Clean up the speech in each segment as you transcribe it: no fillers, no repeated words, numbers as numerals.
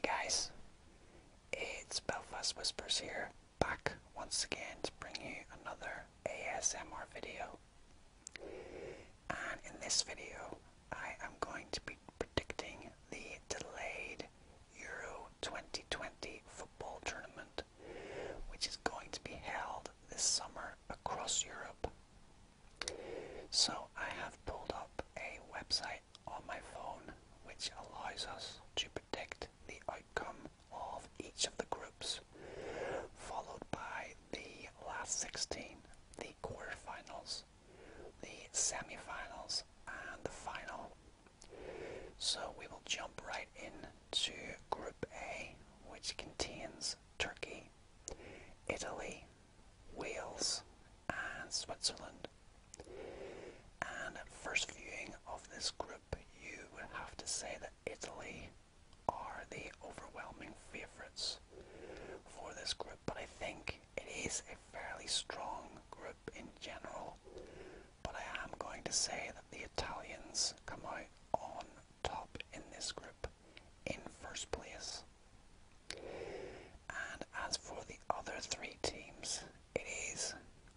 guys, it's Belfast Whispers here, back once again to bring you another ASMR video. And in this video, I am going to be predicting the delayed Euro 2020 football tournament, which is going to be held this summer across Europe. So I have pulled up a website on my phone which allows us to predict the outcome of each of the groups, followed by the last 16, the quarterfinals, the semi-finals, and the final. So we will jump right into Group A, which contains Turkey, Italy, Wales, and Switzerland. And at first viewing of this group, you would have to say that Italy are the overwhelming favourites for this group, but I think it is a fairly strong group in general. But I am going to say that the Italians come out on top in this group, in first place. And as for the other three teams, it is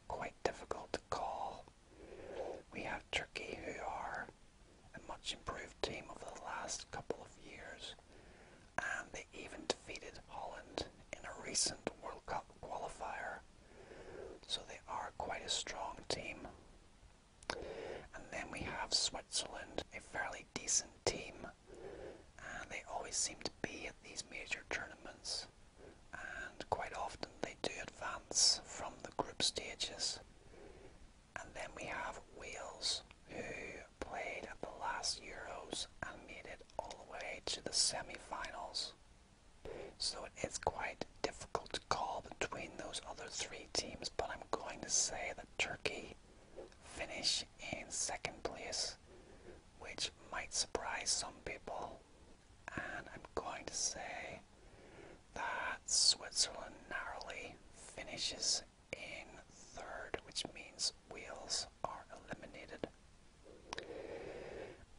quite difficult to call. We have Turkey, who are a much improved team over the last couple of years, and they even defeated Holland in a recent World Cup qualifier, so they are quite a strong team. And then we have Switzerland, a fairly decent team, and they always seem to be at these major tournaments, and quite often they do advance from the group stages. And then we have Wales, who played at the last Euros and made it all the way to the semi-finals. So it is quite difficult to call between those other three teams, but I'm going to say that Turkey finish in second place, which might surprise some people. And I'm going to say that Switzerland narrowly finishes in third, which means Wales are eliminated.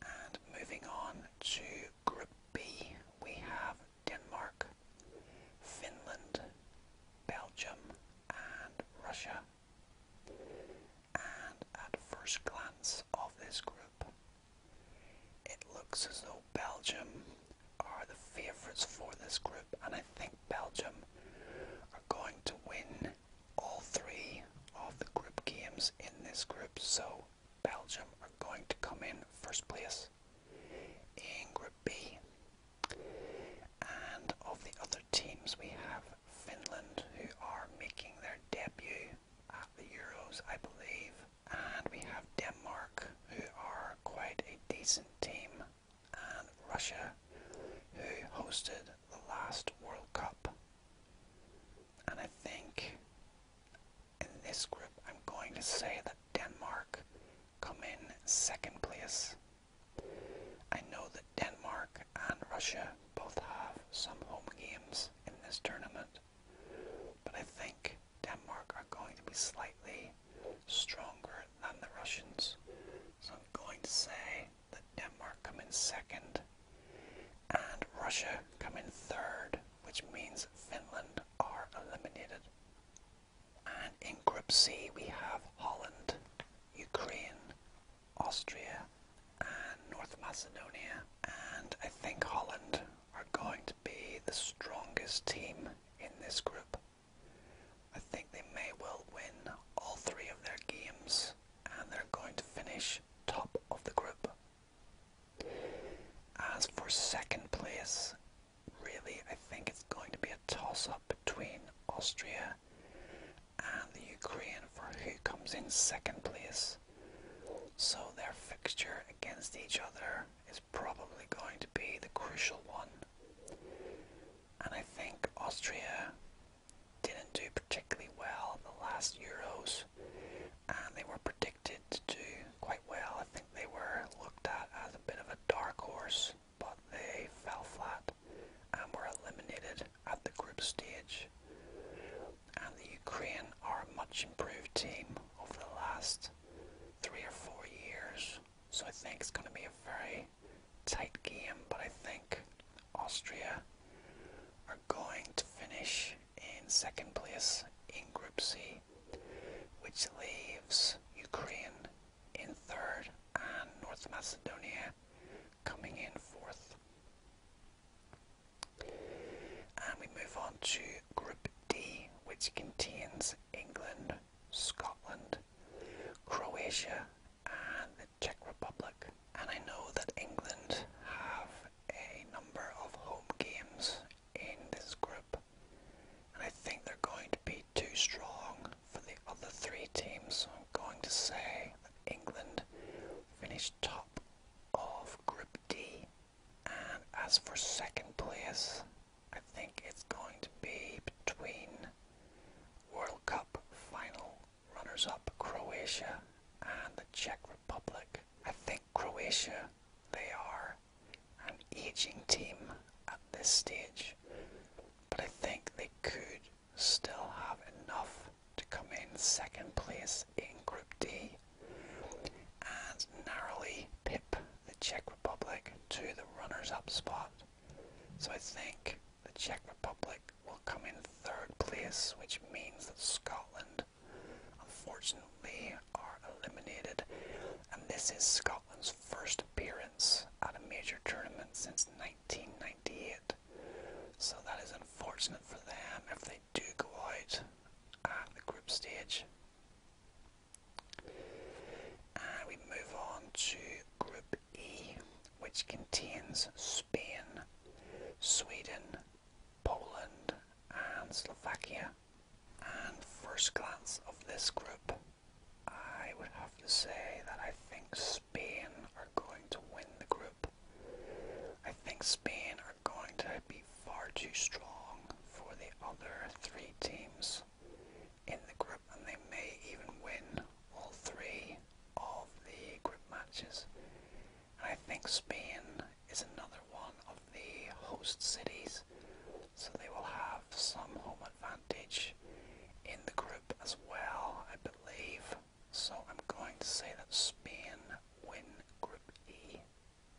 And moving on to Group B, we have Denmark, Finland, Belgium, and Russia. And at first glance of this group, it looks as though Belgium are the favourites for this group, and I think Belgium are going to win all three of the group games in this group. So Belgium are going to come in first place in Group B. And of the other teams, we have Finland, who are making their debut at the Euros, I believe. And we have Denmark, who are quite a decent team. And Russia, who hosted the last World Cup. And I think in this group, I'm going to say that Denmark come in second place. I know that Denmark and Russia both have some home games in this tournament, but I think Denmark are going to be slightly stronger than the Russians. So I'm going to say that Denmark come in second and Russia come in third, which means Finland are eliminated. And in Group C, we have Holland, Ukraine, Austria, and North Macedonia. And I think Holland are going to be the strongest team in this group. I think they may well win all three of their games, and they're going to finish top of the group. As for second place, really I think it's going to be a toss-up between Austria and the Ukraine for who comes in second place. So their fixture against each other is probably going to be the crucial one. And I think Austria didn't do particularly well at the last Euros, and they were predicted to do quite well. I think they were looked at as a bit of a dark horse, but they fell flat and were eliminated at the group stage. And the Ukraine are a much improved team over the last 3 or 4 years, so I think it's going to be a very tight game, but I think Austria are going to finish in second place in Group C, which leaves Ukraine in third and North Macedonia coming in fourth. And we move on to Group D, which contains England, Scotland, Croatia, and the Czech Republic. And I know that England have a number of home games in this group, and I think they're going to be too strong for the other three teams, so I'm going to say that England finished top of Group D. And as for second place, I think it's going to be between World Cup final runners-up Croatia and the Czech Republic. I think Croatia, they are an aging team at this stage, but I think they could still have enough to come in second place in Group D and narrowly pip the Czech Republic to the runners-up spot. So I think the Czech Republic will come in third place, which means that Scotland, unfortunately, are eliminated, and this is Scotland's first appearance at a major tournament since 1998. So that is unfortunate for them if they do go out at the group stage. And we move on to Group E, which contains Spain, Sweden, Poland, and Slovakia. And first glance of this group, I would have to say that I think Spain are going to win the group. I think Spain are going to be far too strong for the other three teams in the group, and they may even win all three of the group matches. And I think Spain is another one of the host cities, so they will have some home advantage in the group as well, I believe. So I'm going to say that Spain win Group E.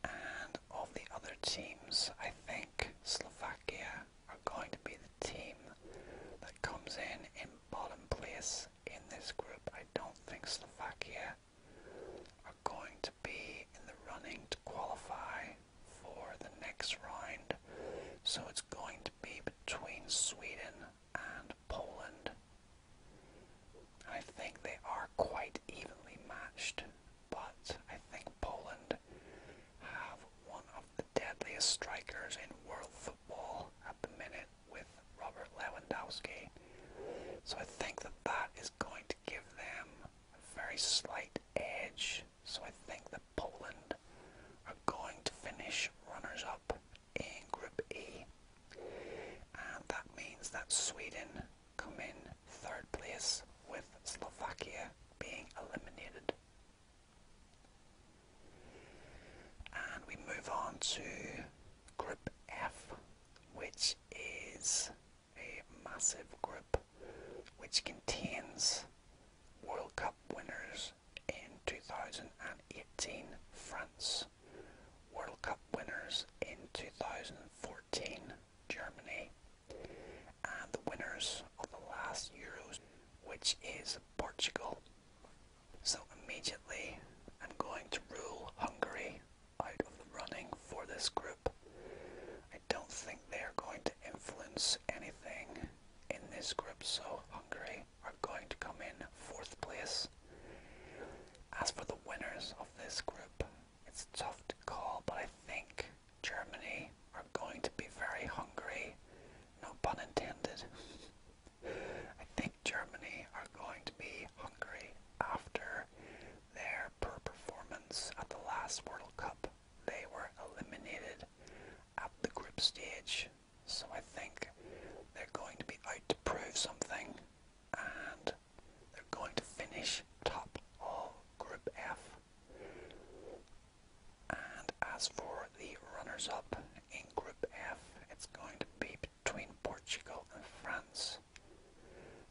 And of the other teams, I think Slovakia are going to be the team that comes in bottom place in this group. I don't think Slovakia are going to be in the running to qualify for the next round. So it's going to be between Sweden and Poland. I think they are quite evenly matched, but I think Poland have one of the deadliest strikers in world football at the minute with Robert Lewandowski. So I think that that is going to give them a very slight edge. So I think that Poland are going to finish runners-up in Group E. And that means that Sweden come in third place, with Slovakia being eliminated. And we move on to Group F, which is a massive group which contains World Cup winners in 2018 France, World Cup winners in 2014 Germany, and the winners of the last Euros, which is Portugal. So immediately I'm going to rule Hungary out of the running for this group. I don't think they're going to influence anything in this group, so Hungary are going to come in fourth place. As for the winners of this group, it's tough to call, but I think Germany are going to be very hungry, no pun intended. I think Germany are going to be hungry after their poor performance at the last World Cup. They were eliminated at the group stage, so I think they're going to be out to prove something, and they're going to finish top of Group F. And as for the runners-up in Group F, it's going to be between Portugal and France.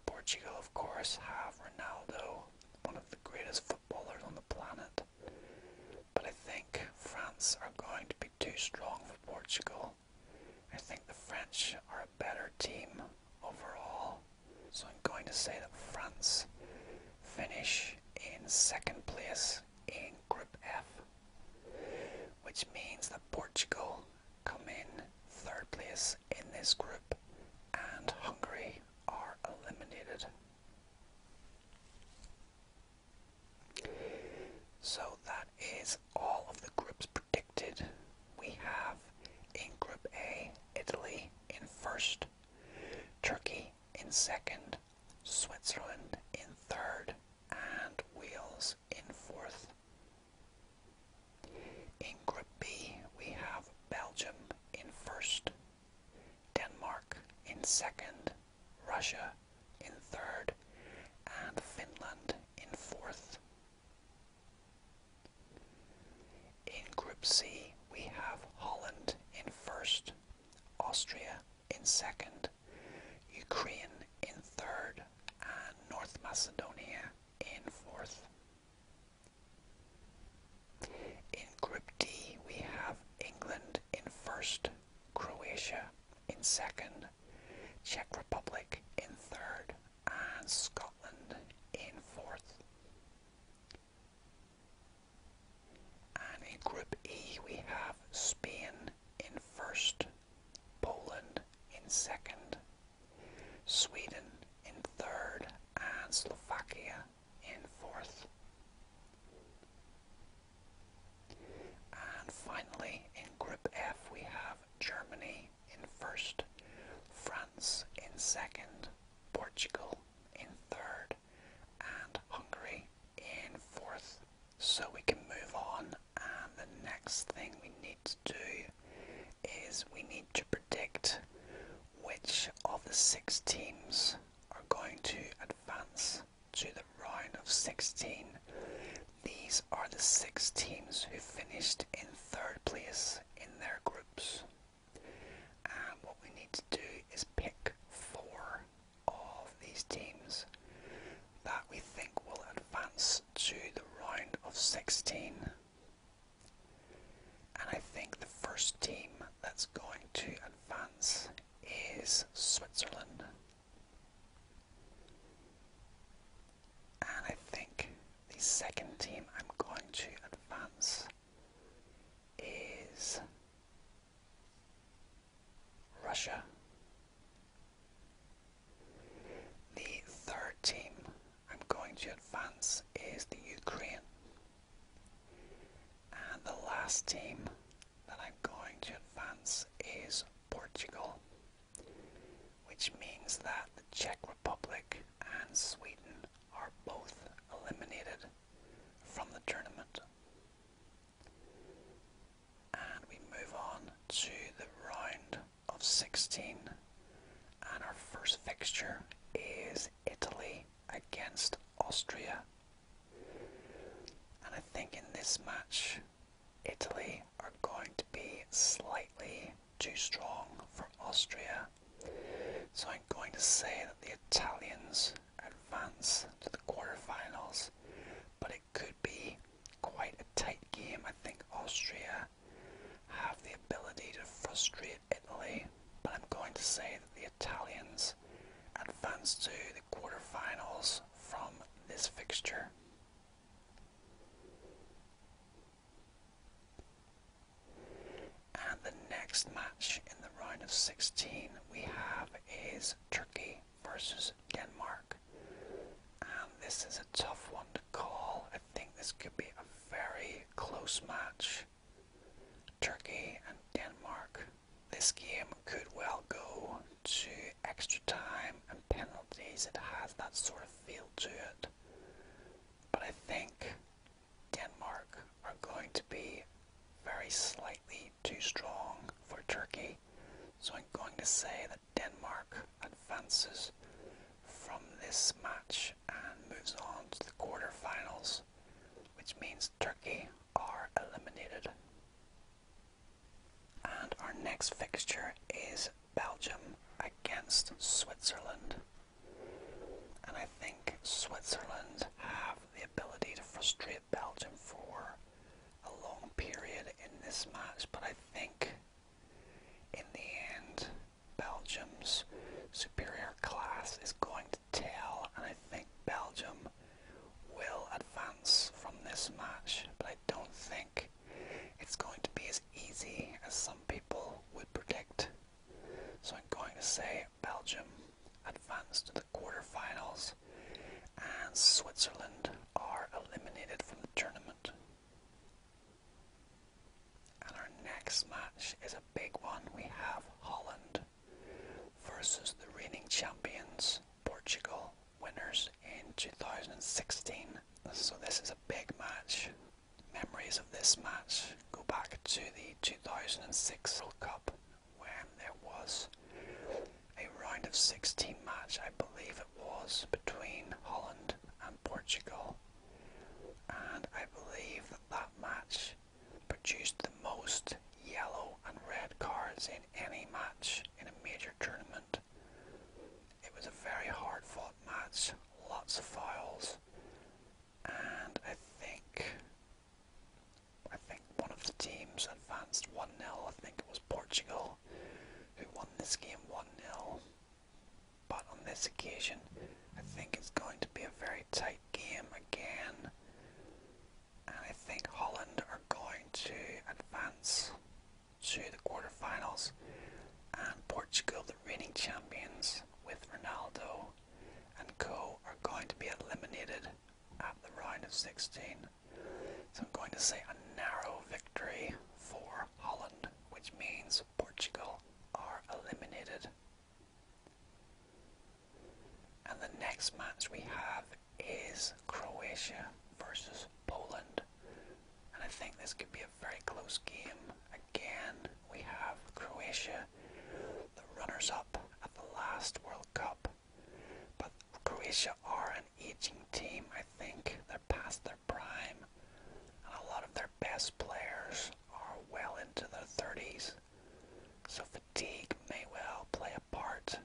Portugal, of course, have Ronaldo, one of the greatest footballers on the planet. But I think France are going to be too strong for Portugal. I think the French are a team overall. So I'm going to say that France finish in second place in Group F, which means that Portugal come in third place in this group and Hungary are eliminated. So that is all of the groups predicted. We have in Group A, Italy in first, Turkey in second, Switzerland in third, and Wales in fourth. In Group B, we have Belgium in first, Denmark in second, Russia in third, and Finland in fourth. In Group C, we have Holland in first, Austria in second, Ukraine in third, and North Macedonia in fourth. In Group D, we have England in first, Croatia in second, Czech Republic in third, and Scotland in fourth. And in Group E, we have Spain in first, Poland in second, Sweden in third, and Slovakia in fourth. And finally, in Group F, we have Germany in first, France in second, Portugal in third, and Hungary in fourth. So we can move on, and the next thing we need to do is we need to predict which of the 6 teams are going to advance to the round of 16. These are the 6 teams who finished in third place in their groups. And what we need to do is pick 4 of these teams that we think will advance to the round of 16. And I think the first team that's going to advance is Switzerland. And I think the second team I'm going to advance is Russia. The third team I'm going to advance is the Ukraine. And the last team that I'm going to advance is Portugal, which means that the Czech Republic and Sweden are both eliminated from the tournament. And we move on to the round of 16, and our first fixture is Italy against Austria. And I think in this match, Italy are going to be slightly too strong for Austria. So I'm going to say that the Italians advance to the quarterfinals, but it could be quite a tight game. I think Austria have the ability to frustrate Italy, but I'm going to say that the Italians advance to the quarterfinals from this fixture. And the next match in the round of 16 we have is Turkey versus Denmark. And this is a tough one to call. I think this could be a very close match. Turkey and Denmark. This game could well go to extra time and penalties. It has that sort of feel to it. But I think Denmark are going to be very slightly too strong for Turkey. So I'm going to say that Denmark advances from this match and moves on to the quarterfinals, which means Turkey are eliminated. And our next fixture is Belgium against Switzerland. And I think Switzerland have the ability to frustrate Belgium for a long period in this match, but I think in the end Belgium Belgium's superior class is going to tell, and I think Belgium will advance from this match, but I don't think it's going to be as easy as some people would predict. So I'm going to say Belgium advance to the quarterfinals, and Switzerland are eliminated from the tournament. And our next match is a big one. We have Holland versus the reigning champions, Portugal, winners in 2016. So this is a big match. Memories of this match go back to the 2006 World Cup, when there was a round of 16 match, I believe it was, between Holland and Portugal. And I believe that match produced the most yellow and red cards in any match in a major tournament. It was a very hard fought match, lots of fouls, and I think one of the teams advanced 1-0. I think it was Portugal who won this game 1-0. But on this occasion, I think it's going to be a very tight game again. And I think Holland are going to advance to the quarterfinals. And Portugal, the reigning champions, with Ronaldo and co, are going to be eliminated at the round of 16. So I'm going to say a narrow victory for Holland, which means Portugal are eliminated. And the next match we have is Croatia versus Poland. And I think this could be a very close game. Again, we have Croatia, the runners-up at the last World Cup. But Croatia are an aging team. I think they're past their prime, and a lot of their best players are well into their 30s. So fatigue may well play a part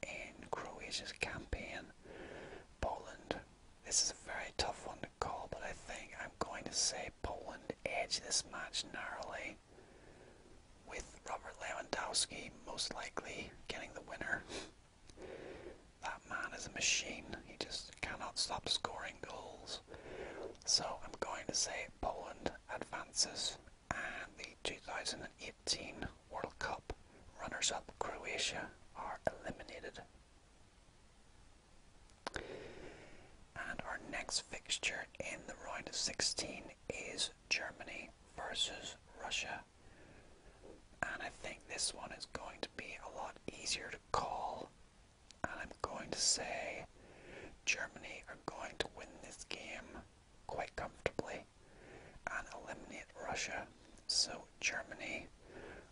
in Croatia's campaign. Poland, this is a very tough one to call, but I think I'm going to say Poland edge this match narrowly, with Robert Lewandowski most likely getting the winner. That man is a machine. He just cannot stop scoring goals. So I'm going to say Poland advances, and the 2018 World Cup runners-up Croatia are eliminated. And our next fixture in the round of 16 is Germany versus Russia. And I think this one is going to be a lot easier to call. And I'm going to say Germany are going to win this game quite comfortably and eliminate Russia. So Germany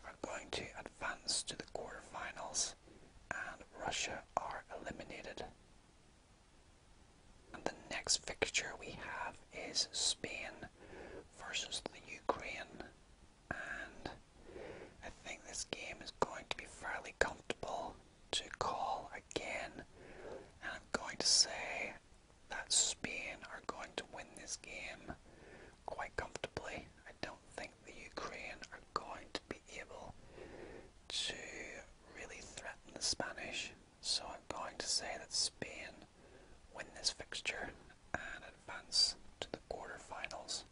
are going to advance to the quarterfinals, and Russia are eliminated. And the next fixture we have is Spain versus the Ukraine, and I think this game is going to be fairly comfortable to call again, and I'm going to say that Spain are going to win this game quite comfortably. I don't think the Ukraine are going to be able to really threaten the Spanish, so I'm going to say that Spain win this fixture and advance to the quarterfinals,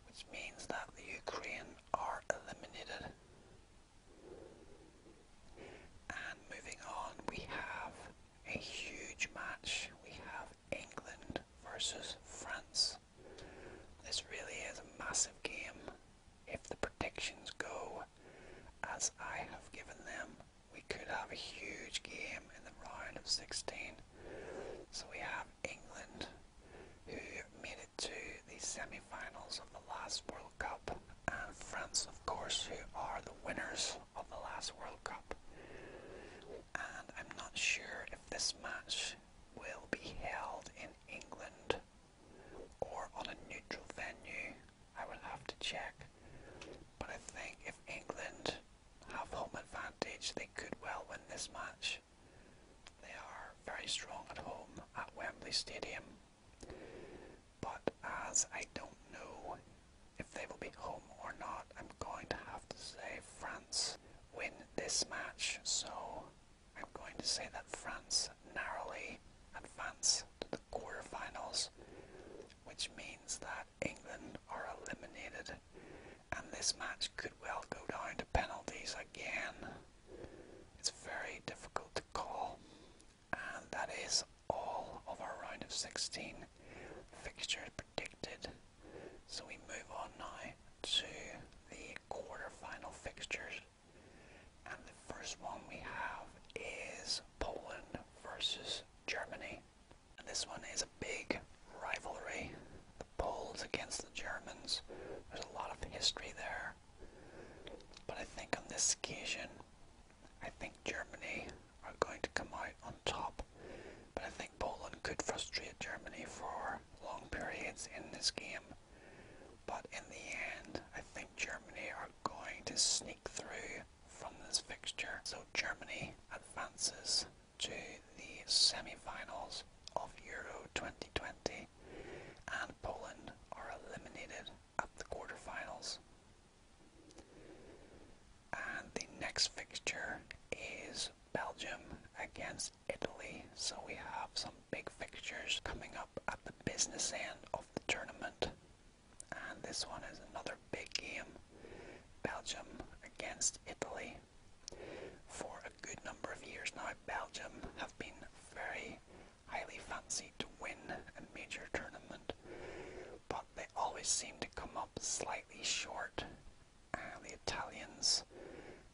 which means that the Ukraine are eliminated. And moving on, we have a huge match. We have England versus France. This really is a massive game. If the predictions go as I have given them, we could have a huge game in the round of 16. So we have England, who made it to the semi-finals of the last World Cup, and France, of course, who are the winners of the last World Cup. And I'm not sure if this match will be held in England or on a neutral venue. I would have to check. But I think if England have home advantage, they could well win this match. They are very strong at home at Wembley Stadium. But as I don't know if they will be home or not, I'm going to have to say France win win this match, so I'm going to say that France narrowly advance to the quarterfinals, which means that England are eliminated, and this match could well go down to penalties again. It's very difficult to call, and that is all of our round of 16 fixtures predicted. So we move on now to the quarter-final fixtures, and the first one we have is Poland versus Germany, and this one is a big rivalry. The Poles against the Germans, there's a lot of history there, but I think on this occasion, I think Germany are going to come out on top, but I think Poland could frustrate Germany for long periods in this game. But in the end, I think Germany are going to sneak through from this fixture. So Germany advances to the semi-finals of Euro 2020, and Poland are eliminated at the quarterfinals. And the next fixture is Belgium against Italy. So we have some big fixtures coming up at the business end of the tournament. And this one is another big game. Belgium against Italy. For a good number of years now, Belgium have been very highly fancied to win a major tournament, but they always seem to come up slightly short. And the Italians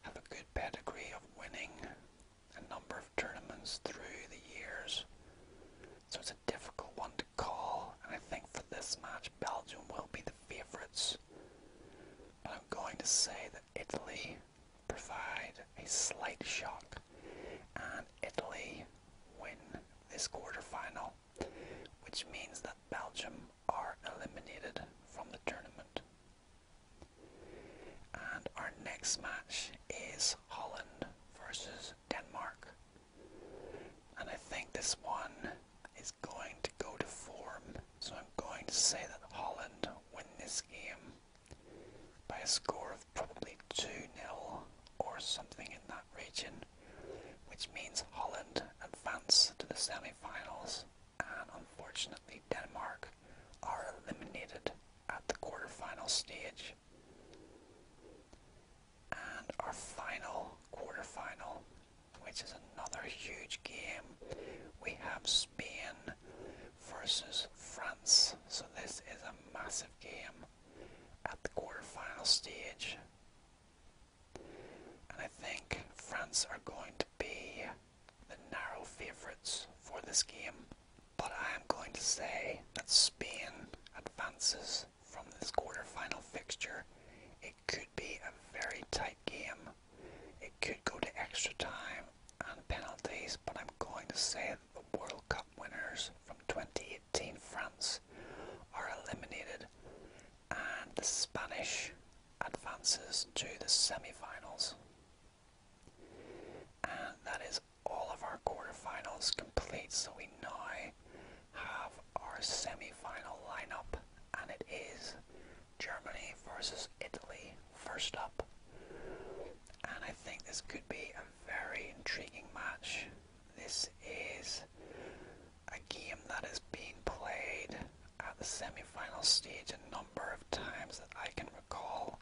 have a good pedigree of winning a number of tournaments through the years. So it's a difficult one to call, and I think for this match Belgium will be the favourites. But I'm going to say that Italy provide a slight shock, and Italy win this quarterfinal, which means that Belgium are eliminated from the tournament. And our next match is Holland versus Denmark. And I think this one is going to go to form. So I'm going to say that Holland win this game by a score of probably 2-0 or something in that region, which means Holland advance to the semi-finals, and unfortunately Denmark are eliminated at the quarter-final stage. And our final quarter-final, which is another huge game, we have Spain versus France. So this is a massive game at the quarter-final stage. And I think France are going to be the narrow favourites for this game. But I am going to say that Spain advances from this quarter-final fixture. It could be a very tight game. It could go to extra time and penalties, but I'm going to say that the World Cup winners from 2018 France are eliminated, and the Spanish advances to the semi-finals. And that is all of our quarterfinals complete, so we now have our semi-final lineup, and it is Germany versus Italy first up. And I think this could be a very intriguing match. This is a game that is being played at the semi-final stage a number of times that I can recall.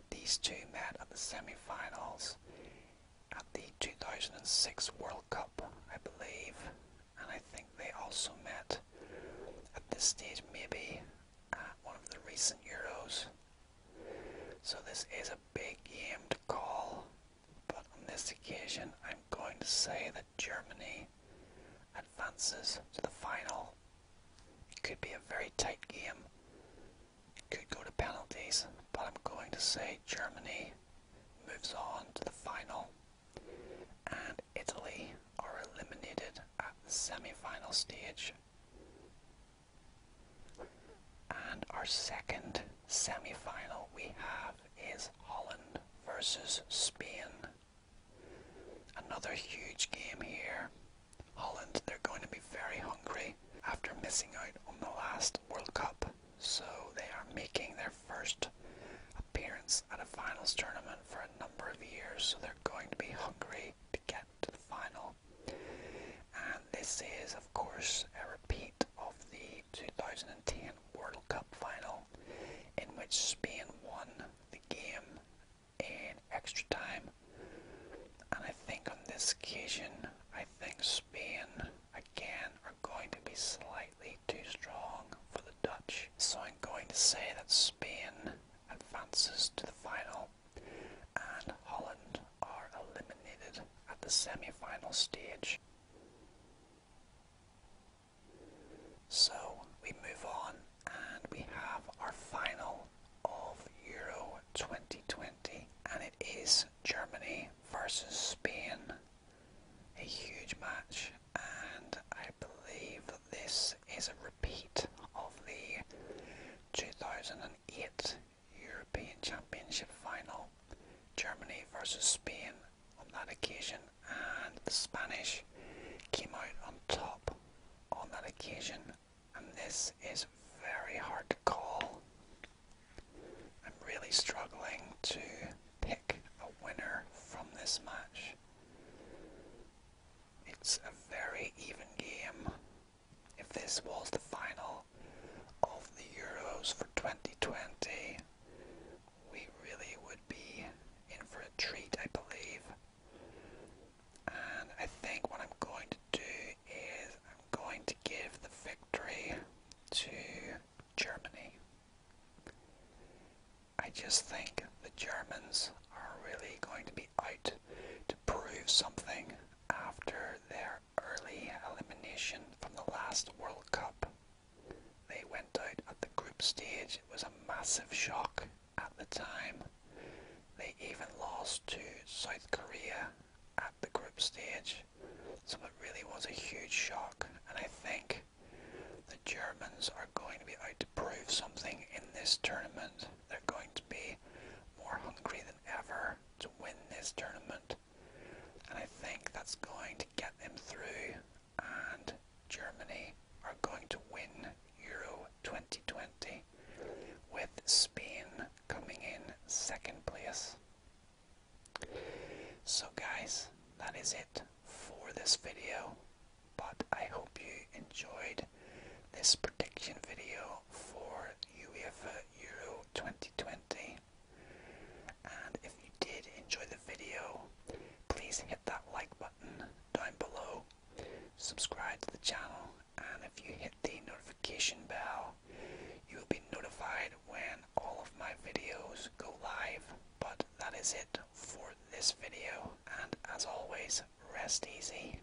These two met at the semi-finals at the 2006 World Cup, I believe, and I think they also met at this stage maybe at one of the recent Euros. So this is a big game to call, but on this occasion I'm going to say that Germany advances to the final. It could be a very tight game. It could go to penalties, but I'm going to say Germany moves on to the final, and Italy are eliminated at the semi-final stage. And our second semi-final we have is Holland versus Spain. Another huge game here. Holland, they're going to be very hungry after missing out on the last World Cup, so they are making their first appearance at a finals tournament for a number of years. whispers, so they're going to be hungry to get to the final. And this is, of course, a repeat of the 2010 World Cup final, in which Spain won the game in extra time. And I think on this occasion, I think Spain, again, are going to be slightly too strong for the Dutch. So I'm going to say that Spain advances to the final, and Holland are eliminated at the semi-final stage. So we move on, and we have our final of Euro 2020, and it is Germany versus Spain. A huge match, and I believe that this is a repeat of the 2008 European Championship final. Germany versus Spain on that occasion, and the Spanish came out on top on that occasion, and this is very hard to call. I'm really struggling to pick a winner from this match. It's a very even game. If this was the final of the Euros for 2020, we really would be in for a treat, I believe. And I think what I'm going to do is I'm going to give the victory to Germany. I just think the Germans are really going to be out to prove something after their early elimination from the last World Cup. They went out at the group stage. It was a massive shock at the time. They even lost to South Korea at the group stage. So it really was a huge shock, and I think the Germans are going to be out to prove something in this tournament. They're going to be more hungry than ever to win this tournament, and I think that's going to get them through, and Germany are going to win Euro 2020 with Spain coming in second place. So guys, that is it for this video, but I hope you enjoyed this prediction video for UEFA Euro 2020, and if you did enjoy the video, please hit that like button down below, subscribe to the channel, and if you hit the notification bell, you will be notified when all of my videos go live. But that is it for this video, and as always, rest easy.